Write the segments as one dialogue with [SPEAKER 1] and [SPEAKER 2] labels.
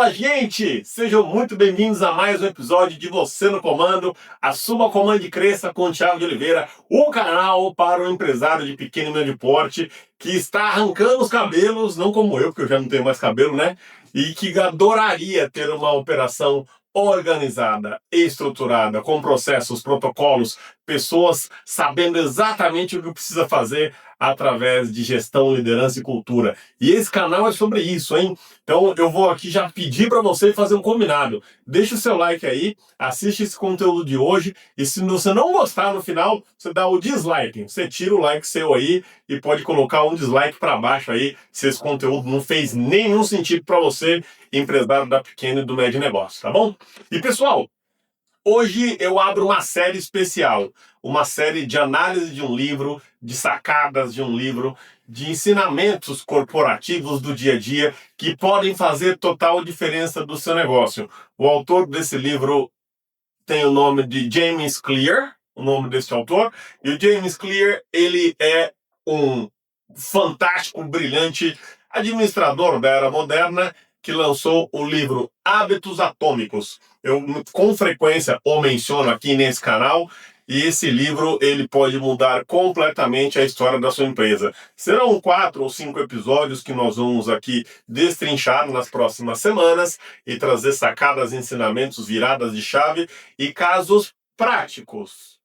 [SPEAKER 1] Fala, gente! Sejam muito bem-vindos a mais um episódio de Você no Comando, assuma comando e cresça com o Thiago de Oliveira, o canal para o empresário de pequeno e médio porte que está arrancando os cabelos, não como eu, porque eu já não tenho mais cabelo, né? E que adoraria ter uma operação organizada, estruturada, com processos, protocolos, pessoas sabendo exatamente o que precisa fazer através de gestão, liderança e cultura. E esse canal é sobre isso, hein? Então eu vou aqui já pedir para você fazer um combinado. Deixa o seu like aí, assiste esse conteúdo de hoje e se você não gostar no final, você dá o dislike. Você tira o like seu aí e pode colocar um dislike para baixo aí se esse conteúdo não fez nenhum sentido para você, empresário da pequena e do médio negócio, tá bom? E pessoal, hoje eu abro uma série especial, uma série de análise de um livro, de sacadas de um livro, de ensinamentos corporativos do dia a dia que podem fazer total diferença do seu negócio. O autor desse livro tem o nome de James Clear, o nome desse autor, e o James Clear, ele é um fantástico, brilhante administrador da era moderna que lançou o livro Hábitos Atômicos. Eu com frequência o menciono aqui nesse canal, e esse livro ele pode mudar completamente a história da sua empresa. Serão 4 ou 5 episódios que nós vamos aqui destrinchar nas próximas semanas e trazer sacadas, ensinamentos, viradas de chave e casos práticos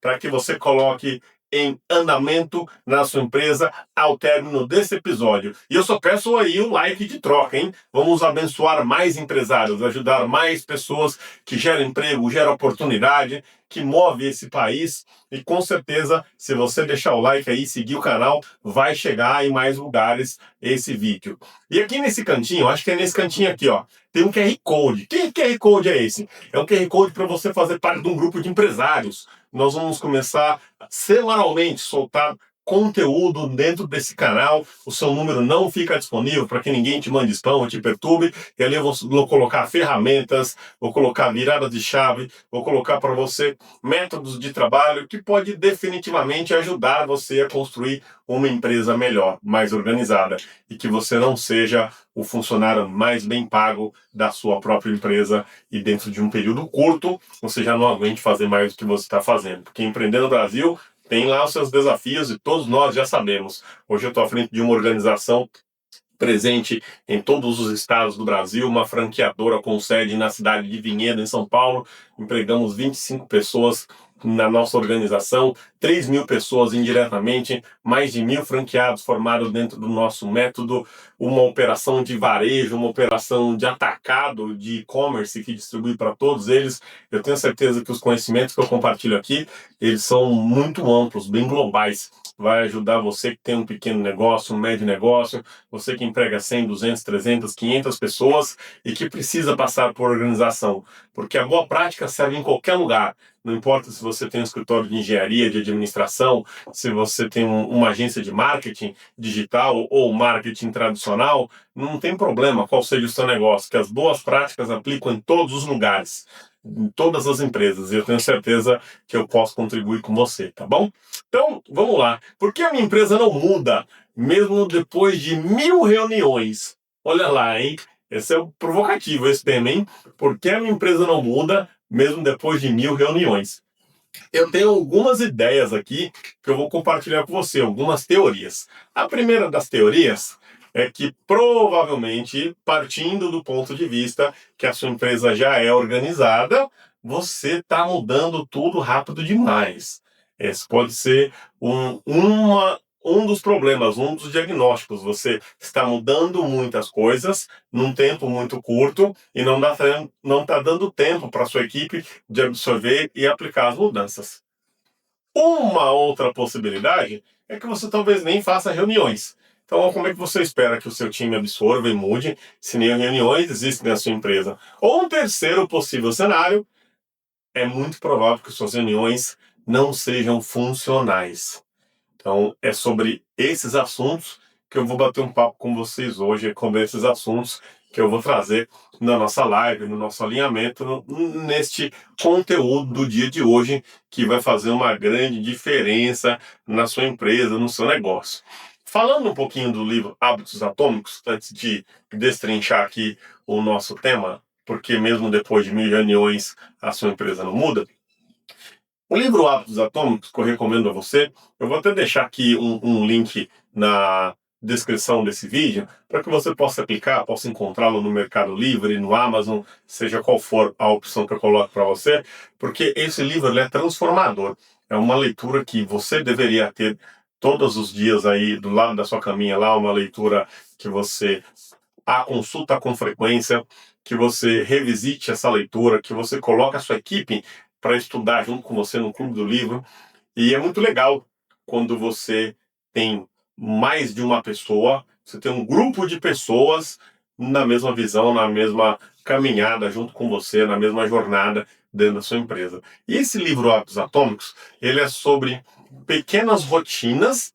[SPEAKER 1] para que você coloque em andamento na sua empresa ao término desse episódio. E eu só peço aí um like de troca, hein? Vamos abençoar mais empresários, ajudar mais pessoas que geram emprego, geram oportunidade, que move esse país. E com certeza, se você deixar o like aí, seguir o canal, vai chegar em mais lugares esse vídeo. E aqui nesse cantinho, acho que é nesse cantinho aqui, ó, tem um QR Code. Que QR Code é esse? É um QR Code para você fazer parte de um grupo de empresários. Nós vamos começar semanalmente soltar conteúdo dentro desse canal. O seu número não fica disponível para que ninguém te mande spam ou te perturbe. E ali eu vou colocar ferramentas, vou colocar viradas de chave, vou colocar para você métodos de trabalho que pode definitivamente ajudar você a construir uma empresa melhor, mais organizada e que você não seja o funcionário mais bem pago da sua própria empresa e dentro de um período curto você já não aguente fazer mais do que você está fazendo. Porque empreender no Brasil tem lá os seus desafios e todos nós já sabemos. Hoje eu estou à frente de uma organização presente em todos os estados do Brasil, uma franqueadora com sede na cidade de Vinhedo, em São Paulo. Empregamos 25 pessoas na nossa organização, 3.000 pessoas indiretamente, mais de 1.000 franqueados formados dentro do nosso método, uma operação de varejo, uma operação de atacado, de e-commerce que distribui para todos eles. Eu tenho certeza que os conhecimentos que eu compartilho aqui, eles são muito amplos, bem globais. Vai ajudar você que tem um pequeno negócio, um médio negócio, você que emprega 100, 200, 300, 500 pessoas e que precisa passar por organização. Porque a boa prática serve em qualquer lugar. Não importa se você tem um escritório de engenharia, de administração, se você tem uma agência de marketing digital ou marketing tradicional, não tem problema qual seja o seu negócio, que as boas práticas aplicam em todos os lugares, em todas as empresas. E eu tenho certeza que eu posso contribuir com você, tá bom? Então, vamos lá. Por que a minha empresa não muda, mesmo depois de 1.000 reuniões? Olha lá, hein? Esse é o provocativo, esse tema, hein? Por que a minha empresa não muda, mesmo depois de 1.000 reuniões? Eu tenho algumas ideias aqui que eu vou compartilhar com você, algumas teorias. A primeira das teorias é que provavelmente, partindo do ponto de vista que a sua empresa já é organizada, você está mudando tudo rápido demais. Esse pode ser um dos problemas, um dos diagnósticos. Você está mudando muitas coisas num tempo muito curto e não está dando tempo para a sua equipe de absorver e aplicar as mudanças. Uma outra possibilidade é que você talvez nem faça reuniões. Então, como é que você espera que o seu time absorva e mude se nem reuniões existem na sua empresa? Ou um terceiro possível cenário, é muito provável que suas reuniões não sejam funcionais. Então, é sobre esses assuntos que eu vou bater um papo com vocês hoje, é sobre esses assuntos que eu vou trazer na nossa live, no nosso alinhamento, neste conteúdo do dia de hoje, que vai fazer uma grande diferença na sua empresa, no seu negócio. Falando um pouquinho do livro Hábitos Atômicos, antes de destrinchar aqui o nosso tema, porque mesmo depois de 1000 reuniões a sua empresa não muda, o livro Hábitos Atômicos, que eu recomendo a você, eu vou até deixar aqui um link na descrição desse vídeo, para que você possa clicar, possa encontrá-lo no Mercado Livre, no Amazon, seja qual for a opção que eu coloco para você, porque esse livro ele é transformador. É uma leitura que você deveria ter todos os dias aí do lado da sua caminha lá, uma leitura que você a consulta com frequência, que você revisite essa leitura, que você coloque a sua equipe para estudar junto com você no Clube do Livro. E é muito legal quando você tem mais de uma pessoa, você tem um grupo de pessoas na mesma visão, na mesma caminhada junto com você, na mesma jornada dentro da sua empresa. E esse livro Hábitos Atômicos, ele é sobre pequenas rotinas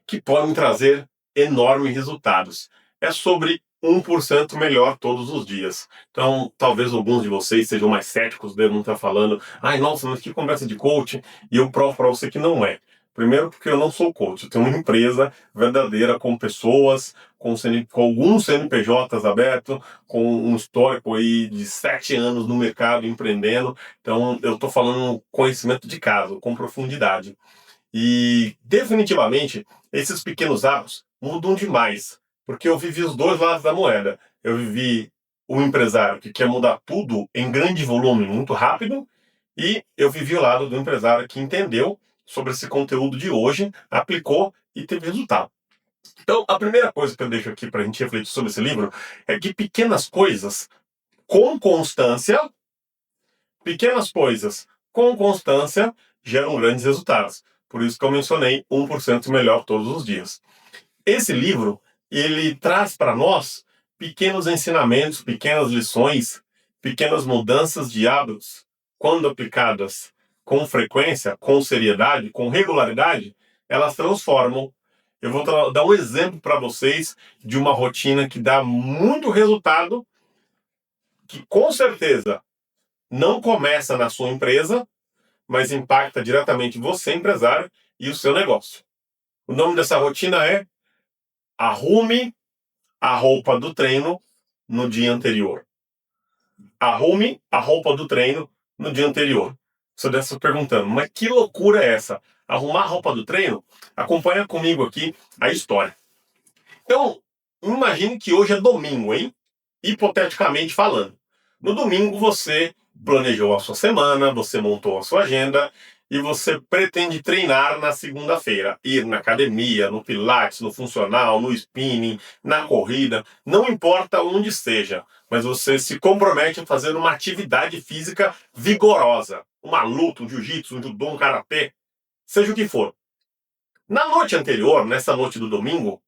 [SPEAKER 1] que podem trazer enormes resultados. É sobre 1% melhor todos os dias. Então, talvez alguns de vocês sejam mais céticos, devam estar falando, ai, nossa, mas que conversa de coach, e eu provo para você que não é. Primeiro porque eu não sou coach, eu tenho uma empresa verdadeira com pessoas, com alguns CNPJs abertos, com um histórico aí de 7 anos no mercado empreendendo. Então, eu estou falando conhecimento de caso, com profundidade. E definitivamente esses pequenos hábitos mudam demais, porque eu vivi os dois lados da moeda. Eu vivi o empresário que quer mudar tudo em grande volume muito rápido, e eu vivi o lado do empresário que entendeu sobre esse conteúdo de hoje, aplicou e teve resultado. Então, a primeira coisa que eu deixo aqui para a gente refletir sobre esse livro é que pequenas coisas com constância geram grandes resultados. Por isso que eu mencionei 1% melhor todos os dias. Esse livro, ele traz para nós pequenos ensinamentos, pequenas lições, pequenas mudanças de hábitos, quando aplicadas com frequência, com seriedade, com regularidade, elas transformam. Eu vou dar um exemplo para vocês de uma rotina que dá muito resultado, que com certeza não começa na sua empresa, mas impacta diretamente você, empresário, e o seu negócio. O nome dessa rotina é Arrume a roupa do treino no dia anterior. Arrume a roupa do treino no dia anterior. Você deve estar perguntando, mas que loucura é essa? Arrumar a roupa do treino? Acompanha comigo aqui a história. Então, imagine que hoje é domingo, hein? Hipoteticamente falando. No domingo você planejou a sua semana, você montou a sua agenda e você pretende treinar na segunda-feira. Ir na academia, no pilates, no funcional, no spinning, na corrida, não importa onde seja, mas você se compromete a fazer uma atividade física vigorosa. Uma luta, um jiu-jitsu, um judô, um karatê, seja o que for. Na noite anterior, nessa noite do domingo,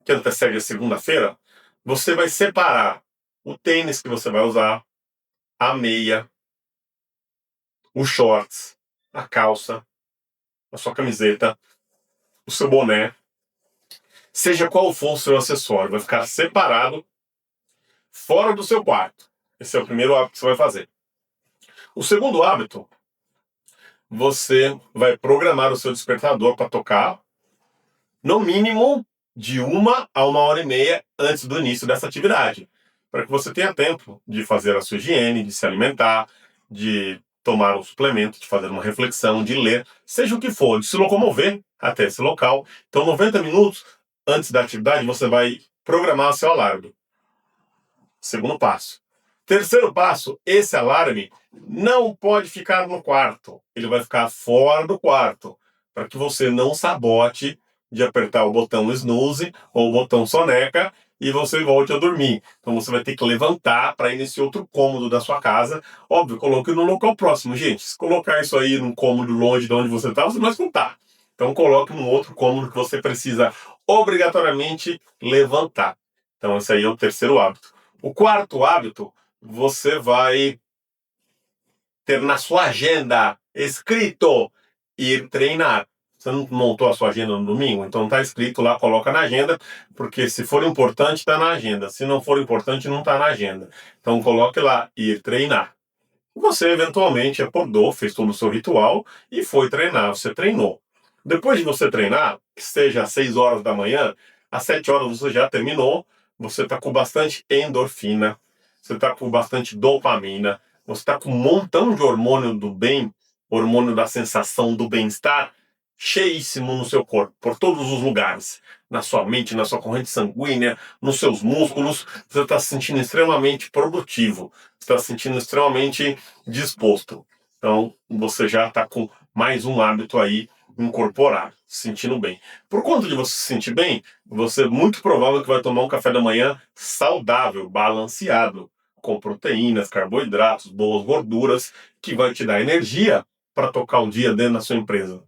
[SPEAKER 1] que antecede a segunda-feira, você vai separar o tênis que você vai usar, a meia, os shorts, a calça, a sua camiseta, o seu boné, seja qual for o seu acessório, vai ficar separado fora do seu quarto. Esse é o primeiro hábito que você vai fazer. O segundo hábito, você vai programar o seu despertador para tocar no mínimo de 1 a 1h30 antes do início dessa atividade, para que você tenha tempo de fazer a sua higiene, de se alimentar, de tomar um suplemento, de fazer uma reflexão, de ler, seja o que for, de se locomover até esse local. Então, 90 minutos antes da atividade, você vai programar o seu alarme. Segundo passo. Terceiro passo, esse alarme não pode ficar no quarto. Ele vai ficar fora do quarto, para que você não sabote de apertar o botão snooze ou o botão soneca e você volte a dormir. Então você vai ter que levantar para ir nesse outro cômodo da sua casa. Óbvio, coloque no local próximo, gente. Se colocar isso aí num cômodo longe de onde você está, você não vai escutar. Então coloque num outro cômodo que você precisa obrigatoriamente levantar. Então esse aí é o terceiro hábito. O quarto hábito, você vai ter na sua agenda escrito ir treinar. Você não montou a sua agenda no domingo? Então tá escrito lá, coloca na agenda, porque se for importante, está na agenda. Se não for importante, não está na agenda. Então coloque lá, ir treinar. Você eventualmente acordou, fez todo o seu ritual e foi treinar. Você treinou. Depois de você treinar, que seja às 6 horas da manhã, às 7 horas você já terminou, você está com bastante endorfina, você está com bastante dopamina, você está com um montão de hormônio do bem, hormônio da sensação do bem-estar, cheíssimo no seu corpo, por todos os lugares. Na sua mente, na sua corrente sanguínea, nos seus músculos, você está se sentindo extremamente produtivo, você está se sentindo extremamente disposto. Então, você já está com mais um hábito aí incorporado, se sentindo bem. Por conta de você se sentir bem, você é muito provável que vai tomar um café da manhã saudável, balanceado, com proteínas, carboidratos, boas gorduras, que vai te dar energia para tocar o dia dentro da sua empresa.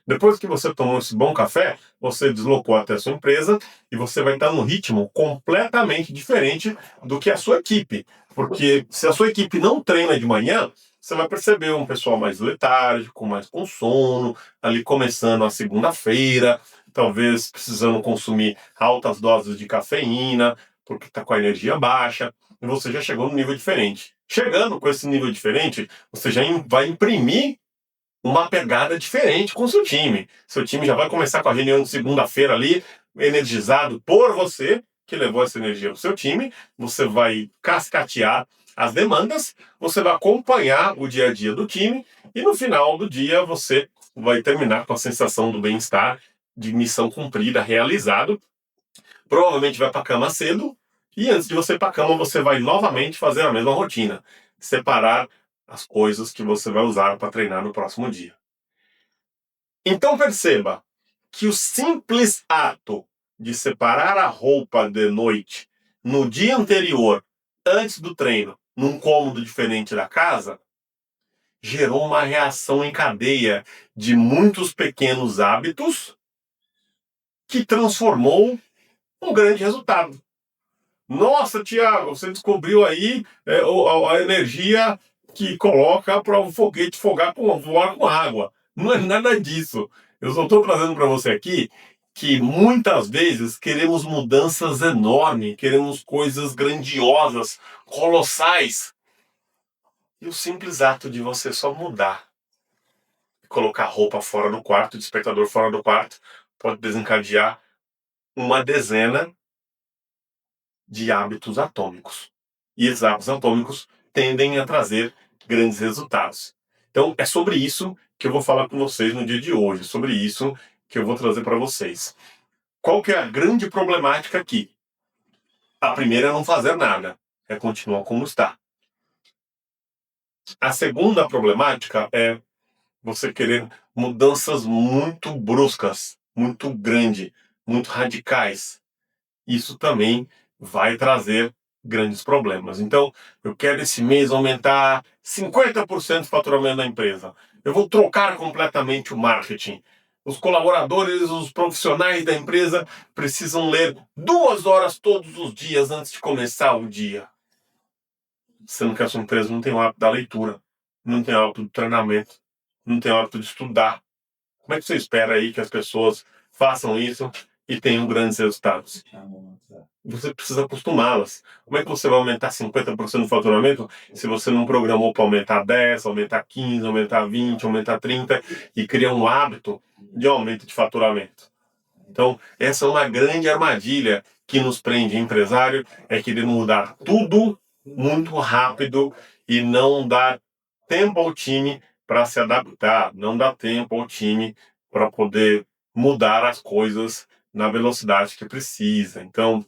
[SPEAKER 1] Depois que você tomou esse bom café, você deslocou até a sua empresa e você vai estar num ritmo completamente diferente do que a sua equipe. Porque se a sua equipe não treina de manhã, você vai perceber um pessoal mais letárgico, mais com sono, ali começando a segunda-feira, talvez precisando consumir altas doses de cafeína, porque está com a energia baixa, e você já chegou num nível diferente. Chegando com esse nível diferente, você já vai imprimir uma pegada diferente com o seu time. Seu time já vai começar com a reunião de segunda-feira ali, energizado por você, que levou essa energia para o seu time. Você vai cascatear as demandas, você vai acompanhar o dia a dia do time e no final do dia você vai terminar com a sensação do bem-estar, de missão cumprida, realizado. Provavelmente vai para a cama cedo e antes de você ir para a cama você vai novamente fazer a mesma rotina, separar as coisas que você vai usar para treinar no próximo dia. Então perceba que o simples ato de separar a roupa de noite no dia anterior, antes do treino, num cômodo diferente da casa, gerou uma reação em cadeia de muitos pequenos hábitos que transformou um grande resultado. Nossa, Tiago, você descobriu aí a energia que coloca para o foguete voar com água. Não é nada disso. Eu só estou trazendo para você aqui que muitas vezes queremos mudanças enormes, queremos coisas grandiosas, colossais. E o simples ato de você só mudar, colocar roupa fora do quarto, despertador fora do quarto, pode desencadear uma dezena de hábitos atômicos. E esses hábitos atômicos tendem a trazer grandes resultados. Então, é sobre isso que eu vou falar com vocês no dia de hoje, sobre isso que eu vou trazer para vocês. Qual que é a grande problemática aqui? A primeira é não fazer nada, é continuar como está. A segunda problemática é você querer mudanças muito bruscas, muito grandes, muito radicais. Isso também vai trazer grandes problemas. Então, eu quero esse mês aumentar 50% o faturamento da empresa. Eu vou trocar completamente o marketing. Os colaboradores, os profissionais da empresa precisam ler 2 horas todos os dias antes de começar o dia. Sendo que a sua empresa não tem o hábito da leitura, não tem o hábito do treinamento, não tem o hábito de estudar. Como é que você espera aí que as pessoas façam isso e tenham grandes resultados? Você precisa acostumá-las. Como é que você vai aumentar 50% do faturamento se você não programou para aumentar 10, aumentar 15, aumentar 20, aumentar 30 e criar um hábito de aumento de faturamento? Então, essa é uma grande armadilha que nos prende, empresário, é querer mudar tudo muito rápido e não dar tempo ao time para se adaptar, não dá tempo ao time para poder mudar as coisas na velocidade que precisa. Então,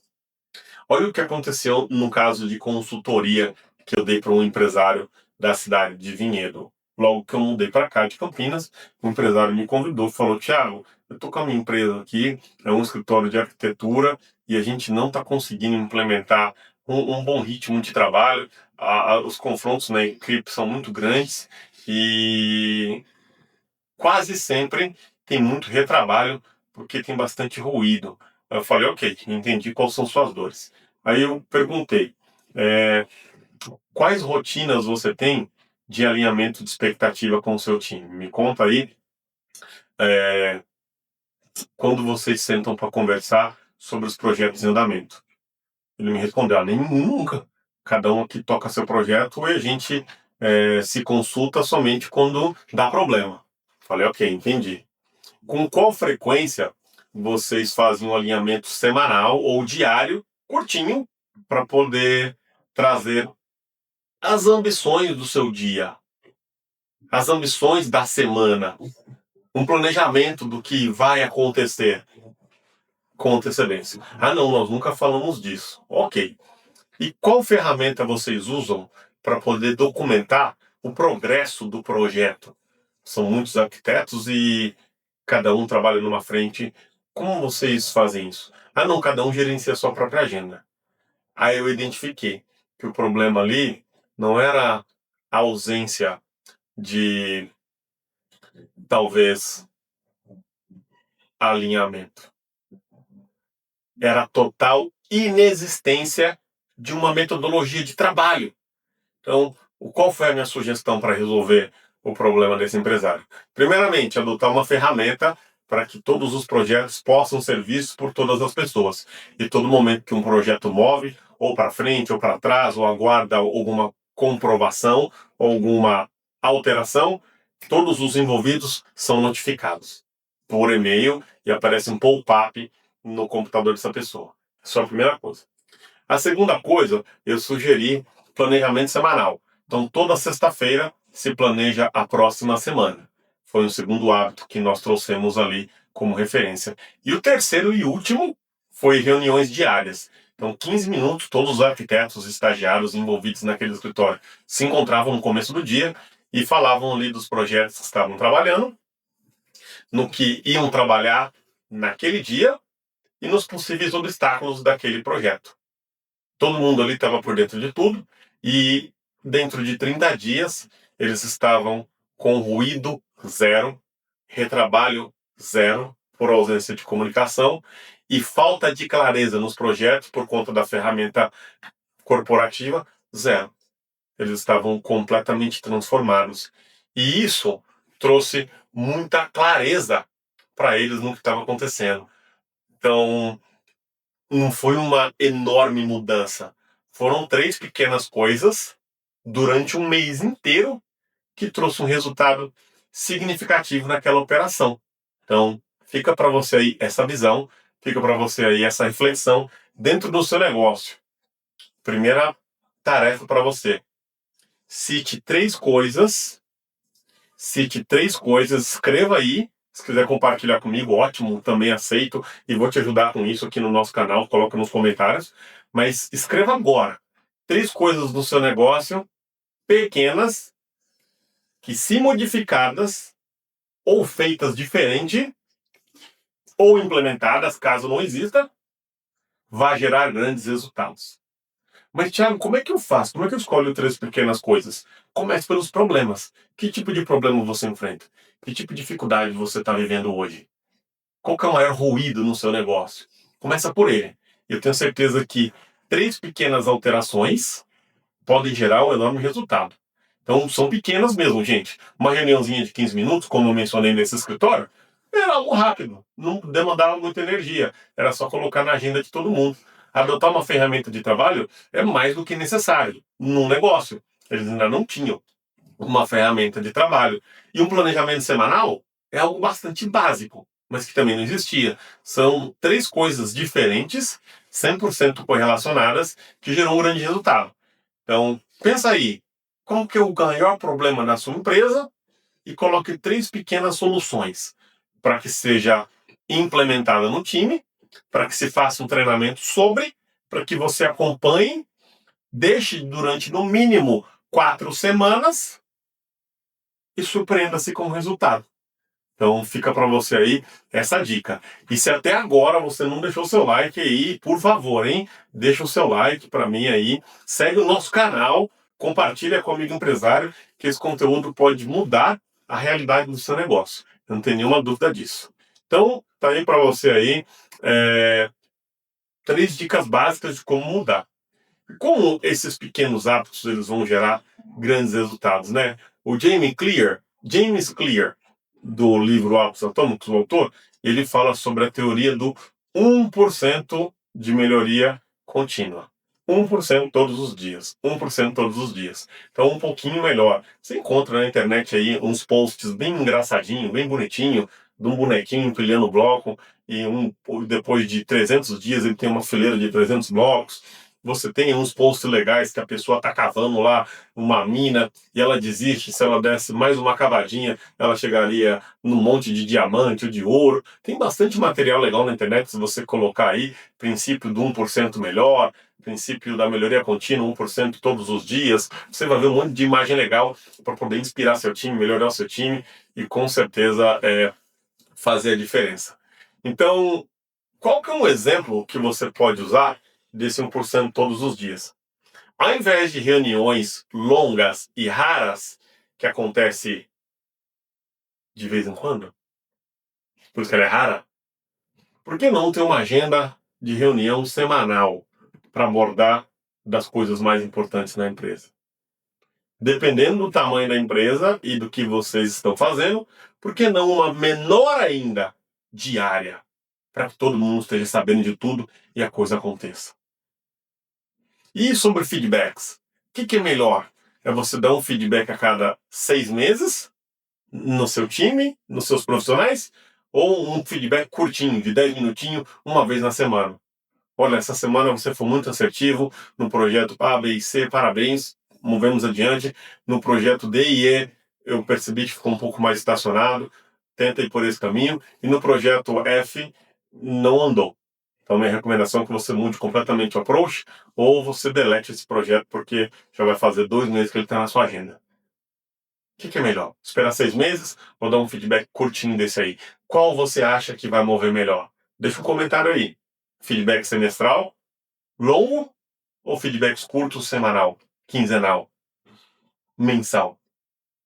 [SPEAKER 1] olha o que aconteceu no caso de consultoria que eu dei para um empresário da cidade de Vinhedo. Logo que eu mudei para cá de Campinas, o empresário me convidou e falou: Thiago, eu estou com a minha empresa aqui, é um escritório de arquitetura e a gente não está conseguindo implementar um bom ritmo de trabalho. Os confrontos na equipe são muito grandes e quase sempre tem muito retrabalho porque tem bastante ruído. Eu falei, ok, entendi quais são suas dores. Aí eu perguntei, quais rotinas você tem de alinhamento de expectativa com o seu time? Me conta aí, quando vocês sentam para conversar sobre os projetos em andamento. Ele me respondeu, nenhum, nunca. Cada um aqui toca seu projeto e a gente se consulta somente quando dá problema. Falei, ok, entendi. Com qual frequência vocês fazem um alinhamento semanal ou diário, curtinho, para poder trazer as ambições do seu dia, as ambições da semana, um planejamento do que vai acontecer com antecedência? Ah, não, nós nunca falamos disso. Ok. E qual ferramenta vocês usam para poder documentar o progresso do projeto? São muitos arquitetos e cada um trabalha numa frente. Como vocês fazem isso? Ah, não, cada um gerencia a sua própria agenda. Aí eu identifiquei que o problema ali não era a ausência de, talvez, alinhamento. Era a total inexistência de uma metodologia de trabalho. Então, qual foi a minha sugestão para resolver o problema desse empresário? Primeiramente, adotar uma ferramenta para que todos os projetos possam ser vistos por todas as pessoas. E todo momento que um projeto move, ou para frente, ou para trás, ou aguarda alguma comprovação, ou alguma alteração, todos os envolvidos são notificados por e-mail e aparece um pop-up no computador dessa pessoa. Essa é a primeira coisa. A segunda coisa, eu sugeri planejamento semanal. Então, toda sexta-feira se planeja a próxima semana. Foi o segundo hábito que nós trouxemos ali como referência. E o terceiro e último foi reuniões diárias. Então, 15 minutos, todos os arquitetos, estagiários envolvidos naquele escritório se encontravam no começo do dia e falavam ali dos projetos que estavam trabalhando, no que iam trabalhar naquele dia e nos possíveis obstáculos daquele projeto. Todo mundo ali estava por dentro de tudo e dentro de 30 dias eles estavam com ruído zero, retrabalho zero por ausência de comunicação e falta de clareza nos projetos por conta da ferramenta corporativa zero. Eles estavam completamente transformados. E isso trouxe muita clareza para eles no que estava acontecendo. Então, não foi uma enorme mudança. Foram 3 pequenas coisas durante um mês inteiro que trouxe um resultado significativo naquela operação. Então, fica para você aí essa visão, fica para você aí essa reflexão dentro do seu negócio. Primeira tarefa para você. Cite 3 coisas, escreva aí. Se quiser compartilhar comigo, ótimo, também aceito e vou te ajudar com isso aqui no nosso canal, coloca nos comentários. Mas escreva agora 3 coisas do seu negócio, pequenas, que se modificadas ou feitas diferente, ou implementadas, caso não exista, vai gerar grandes resultados. Mas, Thiago, como é que eu faço? Como é que eu escolho 3 pequenas coisas? Comece pelos problemas. Que tipo de problema você enfrenta? Que tipo de dificuldade você está vivendo hoje? Qual que é o maior ruído no seu negócio? Começa por ele. Eu tenho certeza que 3 pequenas alterações podem gerar um enorme resultado. Então, são pequenas mesmo, gente. Uma reuniãozinha de 15 minutos, como eu mencionei nesse escritório, era algo rápido, não demandava muita energia, era só colocar na agenda de todo mundo. Adotar uma ferramenta de trabalho é mais do que necessário num negócio. Eles ainda não tinham uma ferramenta de trabalho. E um planejamento semanal é algo bastante básico, mas que também não existia. São 3 coisas diferentes, 100% correlacionadas, que geram um grande resultado. Então, pensa aí, qual que é o maior problema da sua empresa e coloque 3 pequenas soluções para que seja implementada no time, para que se faça um treinamento sobre, para que você acompanhe, deixe durante no mínimo 4 semanas e surpreenda-se com o resultado. Então fica para você aí essa dica. E se até agora você não deixou seu like aí, por favor, hein? Deixa o seu like para mim aí, segue o nosso canal, compartilha com o amigo empresário, que esse conteúdo pode mudar a realidade do seu negócio. Eu não tenho nenhuma dúvida disso. Então, tá aí para você aí 3 dicas básicas de como mudar. Como esses pequenos hábitos eles vão gerar grandes resultados, né? O James Clear, do livro Hábitos Atômicos, o autor, ele fala sobre a teoria do 1% de melhoria contínua. 1% todos os dias. 1% todos os dias. Então, um pouquinho melhor. Você encontra na internet aí uns posts bem engraçadinho, bem bonitinho, de um bonequinho empilhando bloco e depois de 300 dias ele tem uma fileira de 300 blocos. Você tem uns posts legais que a pessoa está cavando lá uma mina e ela desiste, se ela desse mais uma cavadinha, ela chegaria num monte de diamante ou de ouro. Tem bastante material legal na internet, se você colocar aí, princípio do 1% melhor, princípio da melhoria contínua, 1% todos os dias. Você vai ver um monte de imagem legal para poder inspirar seu time, melhorar o seu time e com certeza fazer a diferença. Então, qual que é um exemplo que você pode usar desse 1% todos os dias? Ao invés de reuniões longas e raras, que acontece de vez em quando, por isso que ela é rara, por que não ter uma agenda de reunião semanal para abordar das coisas mais importantes na empresa? Dependendo do tamanho da empresa e do que vocês estão fazendo, por que não uma menor ainda, diária, para que todo mundo esteja sabendo de tudo e a coisa aconteça? E sobre feedbacks? O que é melhor? É você dar um feedback a cada 6 meses no seu time, nos seus profissionais, ou um feedback curtinho, de 10 minutinhos, uma vez na semana? Olha, essa semana você foi muito assertivo no projeto A, B e C, parabéns, movemos adiante. No projeto D e E, eu percebi que ficou um pouco mais estacionado, tenta ir por esse caminho. E no projeto F, não andou. Então, minha recomendação é que você mude completamente o approach ou você delete esse projeto, porque já vai fazer 2 meses que ele está na sua agenda. O que é melhor? Esperar 6 meses ou dar um feedback curtinho desse aí? Qual você acha que vai mover melhor? Deixa um comentário aí. Feedback semestral, longo ou feedbacks curtos, semanal, quinzenal, mensal?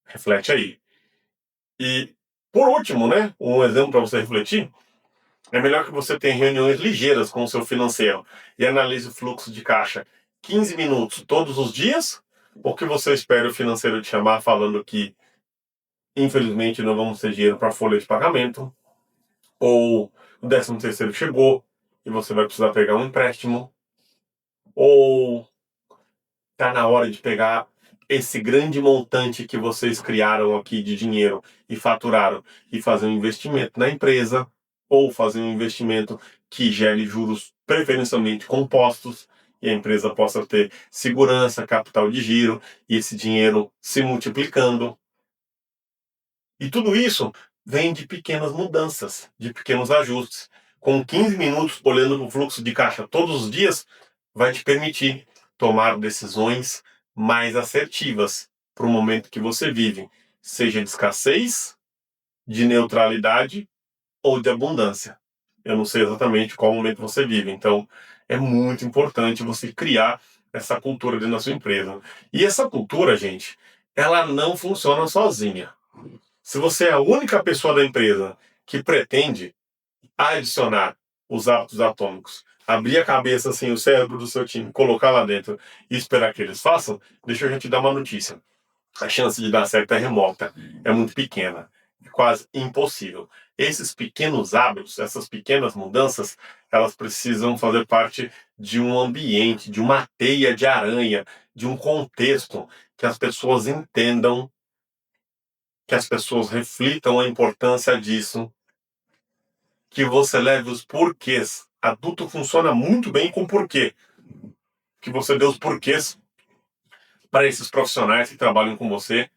[SPEAKER 1] Reflete aí. E, por último, né, um exemplo para você refletir, é melhor que você tenha reuniões ligeiras com o seu financeiro e analise o fluxo de caixa 15 minutos todos os dias, ou que você espere o financeiro te chamar falando que, infelizmente, não vamos ter dinheiro para a folha de pagamento, ou o 13º chegou e você vai precisar pegar um empréstimo, ou tá na hora de pegar esse grande montante que vocês criaram aqui de dinheiro e faturaram e fazer um investimento na empresa, ou fazer um investimento que gere juros preferencialmente compostos e a empresa possa ter segurança, capital de giro e esse dinheiro se multiplicando. E tudo isso vem de pequenas mudanças, de pequenos ajustes. Com 15 minutos olhando para o fluxo de caixa todos os dias, vai te permitir tomar decisões mais assertivas para o momento que você vive, seja de escassez, de neutralidade ou de abundância. Eu não sei exatamente qual momento você vive, então é muito importante você criar essa cultura dentro da sua empresa. E essa cultura, gente, ela não funciona sozinha. Se você é a única pessoa da empresa que pretende adicionar os hábitos atômicos, abrir a cabeça, assim, o cérebro do seu time, colocar lá dentro e esperar que eles façam, deixa eu já te dar uma notícia. A chance de dar certo é remota, é muito pequena, é quase impossível. Esses pequenos hábitos, essas pequenas mudanças, elas precisam fazer parte de um ambiente, de uma teia de aranha, de um contexto que as pessoas entendam, que as pessoas reflitam a importância disso, que você leve os porquês. Adulto funciona muito bem com porquê. Que você dê os porquês para esses profissionais que trabalham com você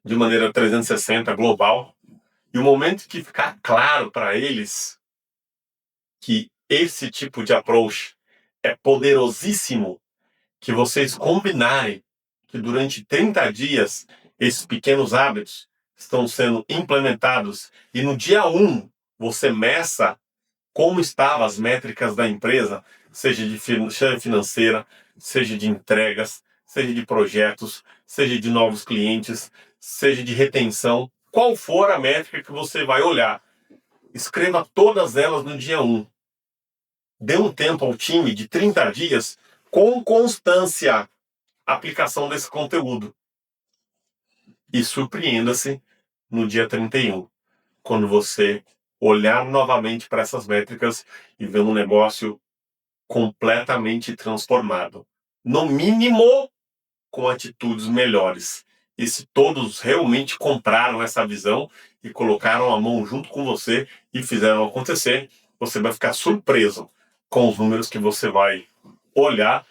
[SPEAKER 1] de maneira 360, global. E o momento que ficar claro para eles que esse tipo de approach é poderosíssimo, que vocês combinarem que durante 30 dias esses pequenos hábitos estão sendo implementados e no dia 1 você meça como estavam as métricas da empresa, seja de financeira, seja de entregas, seja de projetos, seja de novos clientes, seja de retenção, qual for a métrica que você vai olhar, escreva todas elas no dia 1. Dê um tempo ao time de 30 dias com constância a aplicação desse conteúdo. E surpreenda-se no dia 31, quando você olhar novamente para essas métricas e ver um negócio completamente transformado. No mínimo, com atitudes melhores. E se todos realmente compraram essa visão e colocaram a mão junto com você e fizeram acontecer, você vai ficar surpreso com os números que você vai olhar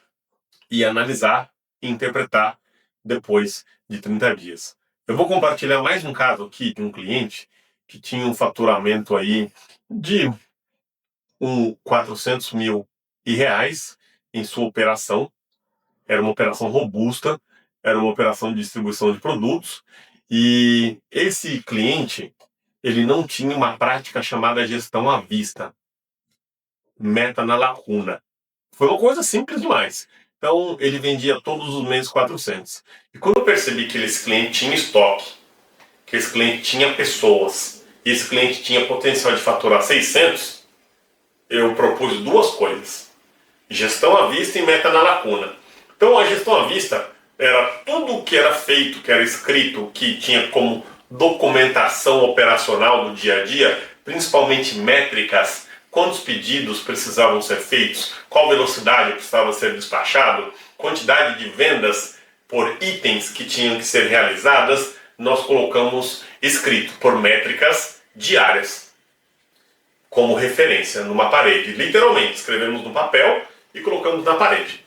[SPEAKER 1] e analisar e interpretar depois de 30 dias. Eu vou compartilhar mais um caso aqui de um cliente que tinha um faturamento aí de 400 mil reais em sua operação. Era uma operação robusta, era uma operação de distribuição de produtos, e esse cliente, ele não tinha uma prática chamada gestão à vista, meta na lacuna. Foi uma coisa simples demais. Então, ele vendia todos os meses 400. E quando eu percebi que esse cliente tinha estoque, que esse cliente tinha pessoas, e esse cliente tinha potencial de faturar 600, eu propus duas coisas: gestão à vista e meta na lacuna. Então, a gestão à vista era tudo o que era feito, que era escrito, que tinha como documentação operacional do dia a dia, principalmente métricas, quantos pedidos precisavam ser feitos, qual velocidade precisava ser despachado, quantidade de vendas por itens que tinham que ser realizadas, nós colocamos escrito por métricas diárias, como referência numa parede. Literalmente, escrevemos no papel e colocamos na parede.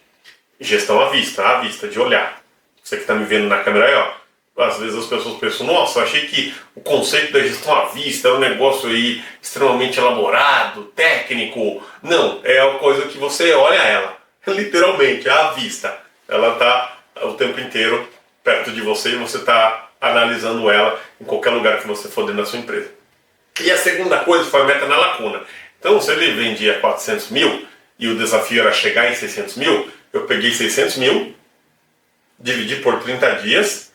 [SPEAKER 1] Gestão à vista, de olhar. Você que está me vendo na câmera aí, ó. Às vezes as pessoas pensam, nossa, eu achei que o conceito da gestão à vista era um negócio aí extremamente elaborado, técnico. Não, é a coisa que você olha ela, literalmente, à vista. Ela está o tempo inteiro perto de você e você está analisando ela em qualquer lugar que você for dentro da sua empresa. E a segunda coisa foi a meta na lacuna. Então, se ele vendia 400 mil e o desafio era chegar em 600 mil, eu peguei 600 mil, dividi por 30 dias,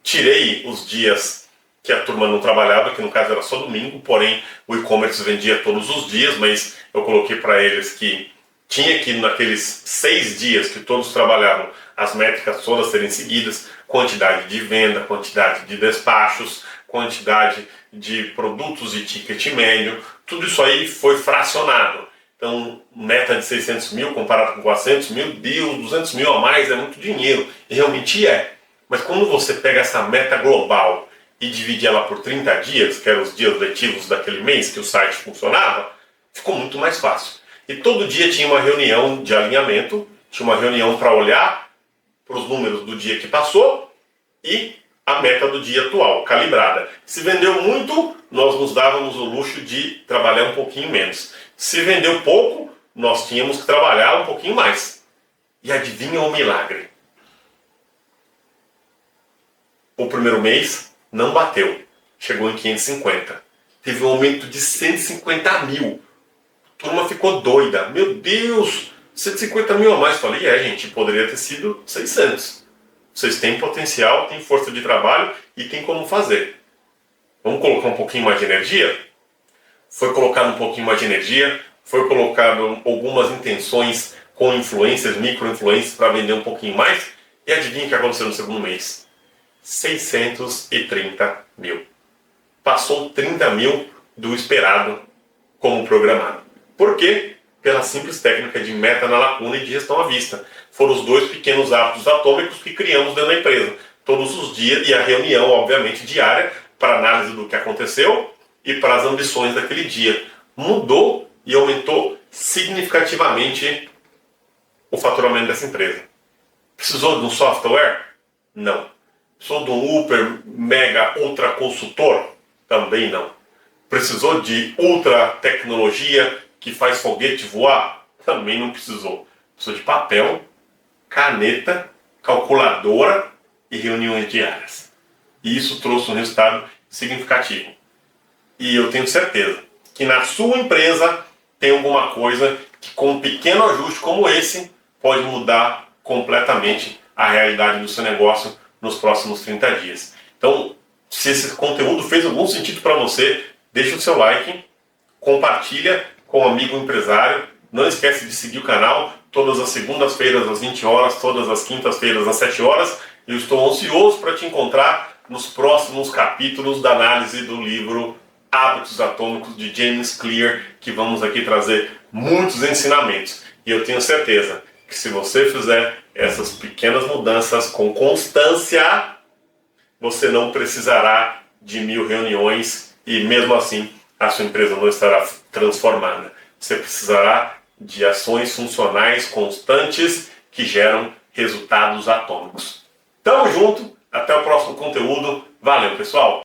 [SPEAKER 1] tirei os dias que a turma não trabalhava, que no caso era só domingo, porém o e-commerce vendia todos os dias, mas eu coloquei para eles que tinha que naqueles 6 dias que todos trabalhavam, as métricas todas serem seguidas, quantidade de venda, quantidade de despachos, quantidade de produtos e ticket médio, tudo isso aí foi fracionado. Então, meta de 600 mil comparado com 400, meu Deus, 200 mil a mais é muito dinheiro. E realmente é. Mas quando você pega essa meta global e divide ela por 30 dias, que eram os dias letivos daquele mês que o site funcionava, ficou muito mais fácil. E todo dia tinha uma reunião de alinhamento, tinha uma reunião para olhar para os números do dia que passou e a meta do dia atual, calibrada. Se vendeu muito, nós nos dávamos o luxo de trabalhar um pouquinho menos. Se vendeu pouco, nós tínhamos que trabalhar um pouquinho mais. E adivinha o milagre? O primeiro mês não bateu. Chegou em 550. Teve um aumento de 150 mil. A turma ficou doida. Meu Deus, 150 mil a mais. Falei, gente, poderia ter sido 600. Vocês têm potencial, têm força de trabalho e tem como fazer. Vamos colocar um pouquinho mais de energia? Foi colocado um pouquinho mais de energia, foi colocado algumas intenções com influências, micro-influências para vender um pouquinho mais. E adivinha o que aconteceu no segundo mês? 630 mil. Passou 30 mil do esperado como programado. Por quê? Pela simples técnica de meta na lacuna e de gestão à vista. Foram os dois pequenos hábitos atômicos que criamos dentro da empresa. Todos os dias, e a reunião, obviamente, diária, para análise do que aconteceu e para as ambições daquele dia. Mudou e aumentou significativamente o faturamento dessa empresa. Precisou de um software? Não. Precisou de um super, mega, ultra consultor? Também não. Precisou de ultra tecnologia que faz foguete voar? Também não precisou. Precisou de papel, caneta, calculadora e reuniões diárias. E isso trouxe um resultado significativo. E eu tenho certeza que na sua empresa tem alguma coisa que com um pequeno ajuste como esse pode mudar completamente a realidade do seu negócio nos próximos 30 dias. Então, se esse conteúdo fez algum sentido para você, deixa o seu like, compartilha com um amigo empresário, não esquece de seguir o canal, todas as segundas-feiras às 20 horas, todas as quintas-feiras às 7 horas. Eu estou ansioso para te encontrar nos próximos capítulos da análise do livro Hábitos Atômicos de James Clear, que vamos aqui trazer muitos ensinamentos. E eu tenho certeza que se você fizer essas pequenas mudanças com constância, você não precisará de 1000 reuniões e mesmo assim a sua empresa não estará transformada. Você precisará de ações funcionais constantes que geram resultados atômicos. Tamo junto, até o próximo conteúdo. Valeu, pessoal!